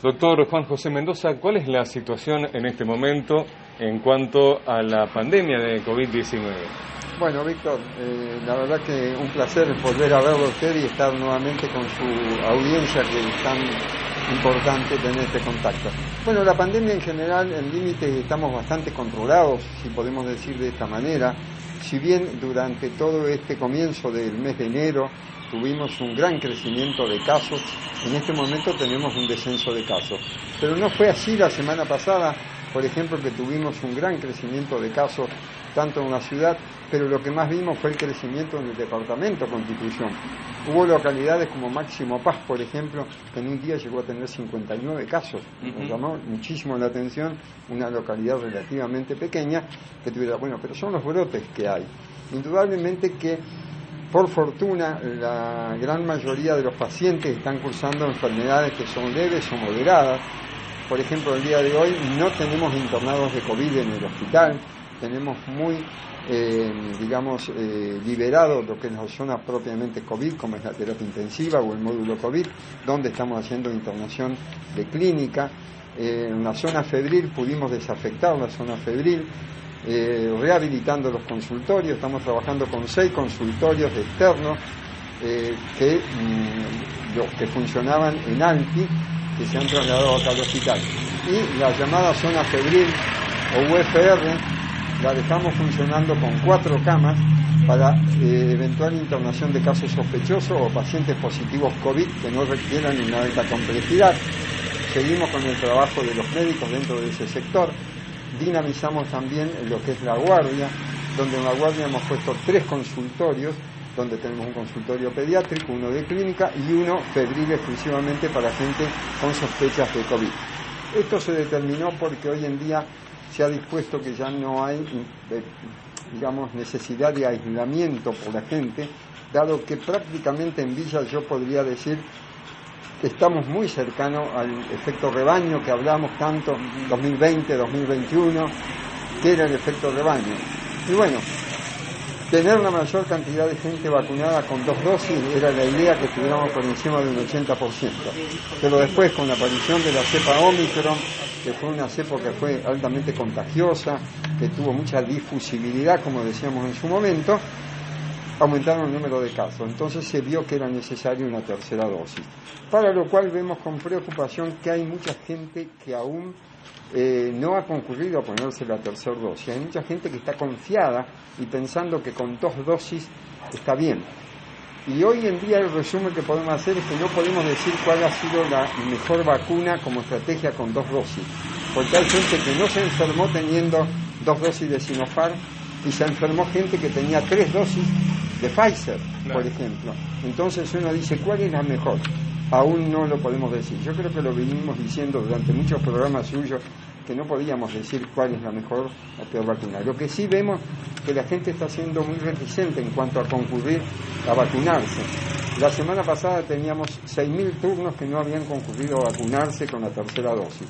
Doctor Juan José Mendoza, ¿cuál es la situación en este momento en cuanto a la pandemia de COVID-19? Bueno, Víctor, la verdad que un placer volver a verlo a usted y estar nuevamente con su audiencia, que es tan importante tener este contacto. Bueno, la pandemia en general, en límites estamos bastante controlados, si podemos decir de esta manera. Si bien durante todo este comienzo del mes de enero tuvimos un gran crecimiento de casos, en este momento tenemos un descenso de casos. Pero no fue así la semana pasada, por ejemplo, que tuvimos un gran crecimiento de casos tanto en la ciudad, pero lo que más vimos fue el crecimiento en el departamento Constitución. Hubo localidades como Máximo Paz, por ejemplo, que en un día llegó a tener 59 casos. Nos llamó muchísimo la atención una localidad relativamente pequeña que tuviera, bueno, pero son los brotes que hay. Indudablemente que, por fortuna, la gran mayoría de los pacientes están cursando enfermedades que son leves o moderadas. Por ejemplo, el día de hoy no tenemos internados de COVID en el hospital, tenemos muy, liberado lo que es la zona propiamente COVID, como es la terapia intensiva o el módulo COVID, donde estamos haciendo internación de clínica. En la zona febril pudimos desafectar la zona febril, rehabilitando los consultorios. Estamos trabajando con 6 consultorios externos que funcionaban en ALPI, que se han trasladado acá al hospital. Y la llamada zona febril o UFR la dejamos funcionando con 4 camas para eventual internación de casos sospechosos o pacientes positivos COVID que no requieran una alta complejidad. Seguimos con el trabajo de los médicos dentro de ese sector. Dinamizamos también lo que es la guardia, donde en la guardia hemos puesto 3 consultorios, donde tenemos un consultorio pediátrico, uno de clínica y uno febril exclusivamente para gente con sospechas de COVID. Esto se determinó porque hoy en día se ha dispuesto que ya no hay, necesidad de aislamiento por la gente, dado que prácticamente en Villa yo podría decir que estamos muy cercanos al efecto rebaño que hablamos tanto 2020, 2021, que era el efecto rebaño. Y bueno, tener una mayor cantidad de gente vacunada con 2 dosis era la idea, que estuviéramos por encima de un 80%. Pero después, con la aparición de la cepa Omicron, que fue una cepa que fue altamente contagiosa, que tuvo mucha difusibilidad, como decíamos en su momento, aumentaron el número de casos. Entonces se vio que era necesaria una tercera dosis. Para lo cual vemos con preocupación que hay mucha gente que aún no ha concurrido a ponerse la tercera dosis. Hay mucha gente que está confiada y pensando que con 2 dosis está bien. Y hoy en día el resumen que podemos hacer es que no podemos decir cuál ha sido la mejor vacuna como estrategia con 2 dosis. Porque hay gente que no se enfermó teniendo 2 dosis de Sinopharm y se enfermó gente que tenía 3 dosis de Pfizer, por ejemplo. Entonces uno dice, ¿cuál es la mejor? Aún no lo podemos decir. Yo creo que lo venimos diciendo durante muchos programas suyos, que no podíamos decir cuál es la mejor o peor vacuna. Lo que sí vemos que la gente está siendo muy reticente en cuanto a concurrir a vacunarse. La semana pasada teníamos 6.000 turnos que no habían concurrido a vacunarse con la tercera dosis.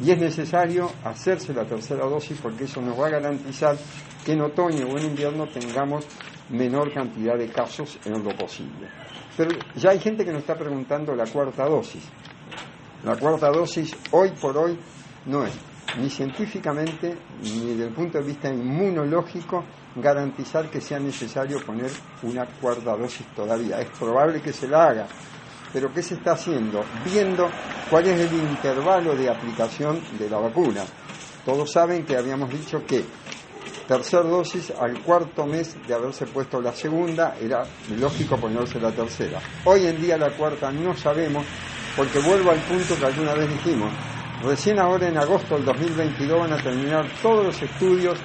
Y es necesario hacerse la tercera dosis porque eso nos va a garantizar que en otoño o en invierno tengamos menor cantidad de casos en lo posible. Pero ya hay gente que nos está preguntando la 4ª dosis. La 4ª dosis hoy por hoy no es ni científicamente ni desde el punto de vista inmunológico garantizar que sea necesario poner una 4ª dosis todavía. Es probable que se la haga, pero ¿qué se está haciendo? Viendo cuál es el intervalo de aplicación de la vacuna. Todos saben que habíamos dicho que tercera dosis al 4º mes de haberse puesto la segunda, era lógico ponerse la tercera. Hoy en día la 4ª no sabemos, porque vuelvo al punto que alguna vez dijimos. Recién ahora en agosto del 2022 van a terminar todos los estudios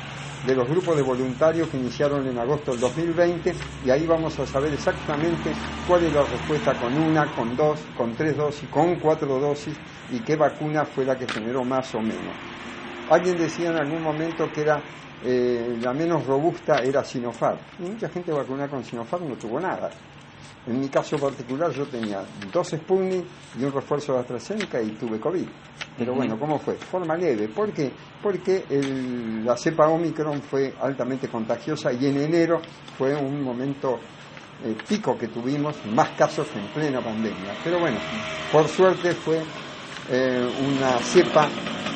de los grupos de voluntarios que iniciaron en agosto del 2020 y ahí vamos a saber exactamente cuál es la respuesta con 1, con 2, con 3 dosis, con 4 dosis y qué vacuna fue la que generó más o menos. Alguien decía en algún momento que era la menos robusta era Sinopharm y mucha gente vacunada con Sinopharm no tuvo nada. En mi caso particular yo tenía 2 Sputnik y un refuerzo de AstraZeneca y tuve COVID. Pero bueno, ¿cómo fue? Forma leve. ¿Por qué? Porque la cepa Omicron fue altamente contagiosa y en enero fue un momento pico que tuvimos, más casos que en plena pandemia. Pero bueno, por suerte fue una cepa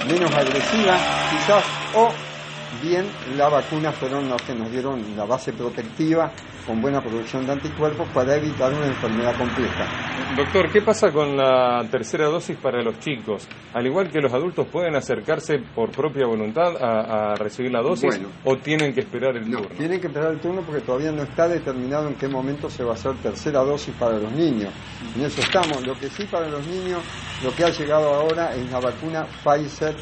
menos agresiva, quizás, o bien las vacunas fueron las que nos dieron la base protectiva con buena producción de anticuerpos para evitar una enfermedad compleja. Doctor, ¿qué pasa con la tercera dosis para los chicos? Al igual que los adultos, ¿pueden acercarse por propia voluntad a recibir la dosis o tienen que esperar el turno? Tienen que esperar el turno porque todavía no está determinado en qué momento se va a hacer tercera dosis para los niños. En eso estamos. Lo que sí para los niños, lo que ha llegado ahora es la vacuna Pfizer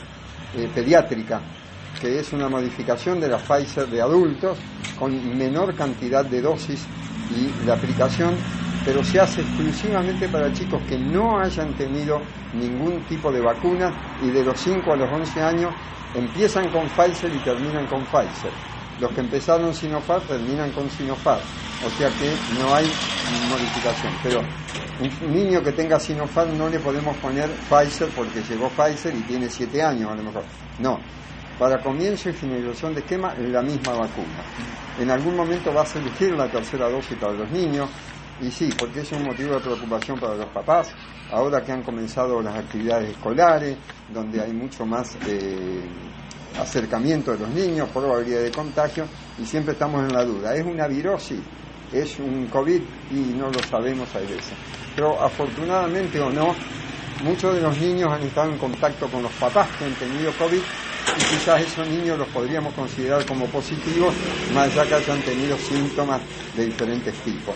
pediátrica, que es una modificación de la Pfizer de adultos con menor cantidad de dosis y la aplicación, pero se hace exclusivamente para chicos que no hayan tenido ningún tipo de vacuna y de los 5 a los 11 años empiezan con Pfizer y terminan con Pfizer. Los que empezaron Sinopharm terminan con Sinopharm, o sea que no hay modificación. Pero un niño que tenga Sinopharm no le podemos poner Pfizer porque llegó Pfizer y tiene 7 años a lo mejor. No. Para comienzo y finalización de esquema, la misma vacuna. En algún momento va a surgir la tercera dosis para los niños, y sí, porque es un motivo de preocupación para los papás, ahora que han comenzado las actividades escolares, donde hay mucho más acercamiento de los niños, probabilidad de contagio, y siempre estamos en la duda. ¿Es una virosis? ¿Es un COVID? Y no lo sabemos a veces. Pero afortunadamente o no, muchos de los niños han estado en contacto con los papás que han tenido COVID, y quizás esos niños los podríamos considerar como positivos, más allá que hayan tenido síntomas de diferentes tipos.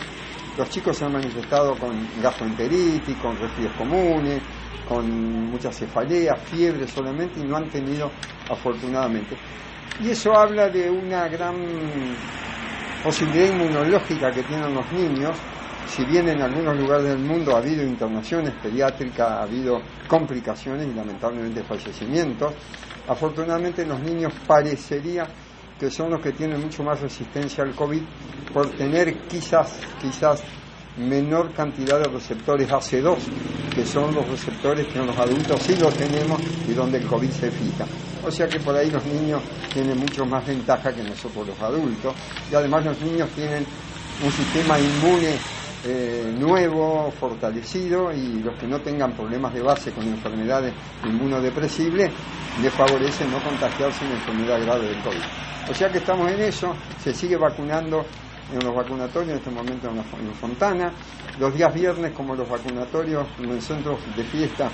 Los chicos se han manifestado con gastroenteritis, con resfríos comunes, con muchas cefaleas, fiebre solamente, y no han tenido, afortunadamente. Y eso habla de una gran posibilidad inmunológica que tienen los niños. Si bien en algunos lugares del mundo ha habido internaciones pediátricas, ha habido complicaciones y lamentablemente fallecimientos, afortunadamente en los niños parecería que son los que tienen mucho más resistencia al COVID por tener quizás menor cantidad de receptores AC2, que son los receptores que en los adultos sí los tenemos y donde el COVID se fija. O sea que por ahí los niños tienen mucho más ventaja que nosotros los adultos, y además los niños tienen un sistema inmune nuevo, fortalecido, y los que no tengan problemas de base con enfermedades inmunodepresibles les favorece no contagiarse en enfermedad grave del COVID. O sea que estamos en eso, se sigue vacunando en los vacunatorios en este momento en Fontana. Los días viernes, como los vacunatorios en los centros de fiesta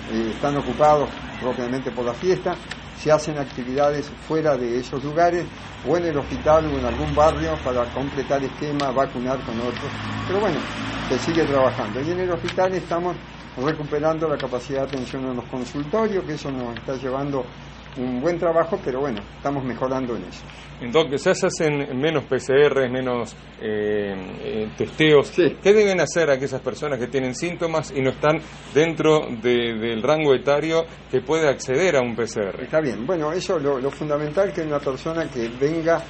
están ocupados propiamente por la fiesta, se hacen actividades fuera de esos lugares o en el hospital o en algún barrio para completar esquema, vacunar con otros. Pero bueno, se sigue trabajando. Y en el hospital estamos recuperando la capacidad de atención en los consultorios, que eso nos está llevando un buen trabajo, pero bueno, estamos mejorando en eso. Entonces, ya se hacen menos PCR, menos testeos. Sí. ¿Qué deben hacer aquellas personas que tienen síntomas y no están dentro del rango etario que puede acceder a un PCR? Está bien. Bueno, eso lo fundamental es que una persona que venga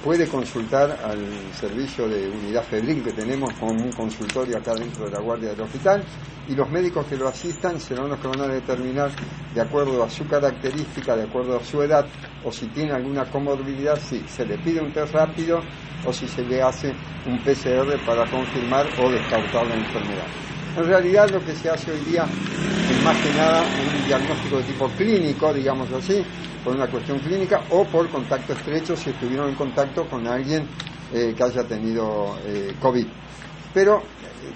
puede consultar al servicio de unidad febril que tenemos con un consultorio acá dentro de la guardia del hospital, y los médicos que lo asistan serán los que van a determinar, de acuerdo a su característica, de acuerdo a su edad, o si tiene alguna comorbilidad, si se le pide un test rápido o si se le hace un PCR para confirmar o descartar la enfermedad. En realidad lo que se hace hoy día es más que nada un diagnóstico de tipo clínico, digamos así, por una cuestión clínica o por contacto estrecho si estuvieron en contacto con alguien que haya tenido COVID. Pero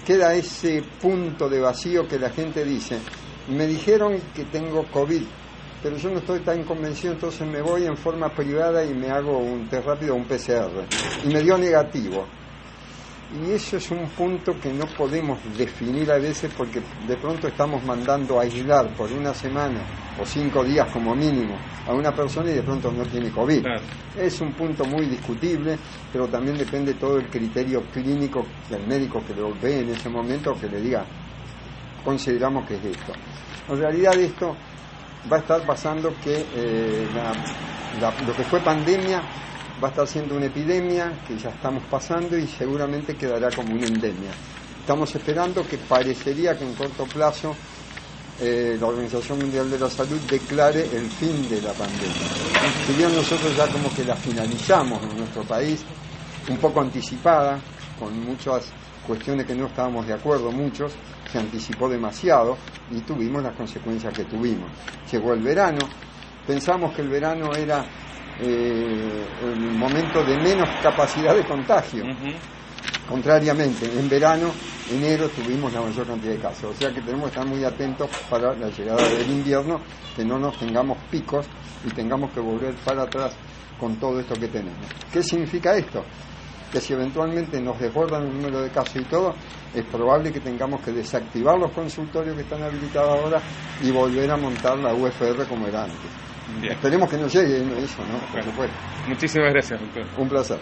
queda ese punto de vacío que la gente dice, me dijeron que tengo COVID, pero yo no estoy tan convencido, entonces me voy en forma privada y me hago un test rápido o un PCR, y me dio negativo. Y eso es un punto que no podemos definir a veces, porque de pronto estamos mandando a aislar por una semana o 5 días como mínimo a una persona y de pronto no tiene COVID. Claro. Es un punto muy discutible, pero también depende todo el criterio clínico del médico que lo ve en ese momento, que le diga, consideramos que es esto. En realidad esto va a estar pasando que lo que fue pandemia va a estar siendo una epidemia que ya estamos pasando y seguramente quedará como una endemia. Estamos esperando que parecería que en corto plazo la Organización Mundial de la Salud declare el fin de la pandemia. Si bien nosotros ya como que la finalizamos en nuestro país, un poco anticipada, con muchas cuestiones que no estábamos de acuerdo muchos, se anticipó demasiado y tuvimos las consecuencias que tuvimos. Llegó el verano, pensamos que el verano era el momento de menos capacidad de contagio. Contrariamente, en verano, enero, tuvimos la mayor cantidad de casos. O sea que tenemos que estar muy atentos para la llegada del invierno, que no nos tengamos picos y tengamos que volver para atrás con todo esto que tenemos. ¿Qué significa esto? Que si eventualmente nos desbordan el número de casos y todo, es probable que tengamos que desactivar los consultorios que están habilitados ahora y volver a montar la UFR como era antes. Bien. Esperemos que no llegue eso, ¿no? Por supuesto. Muchísimas gracias, doctor. Un placer.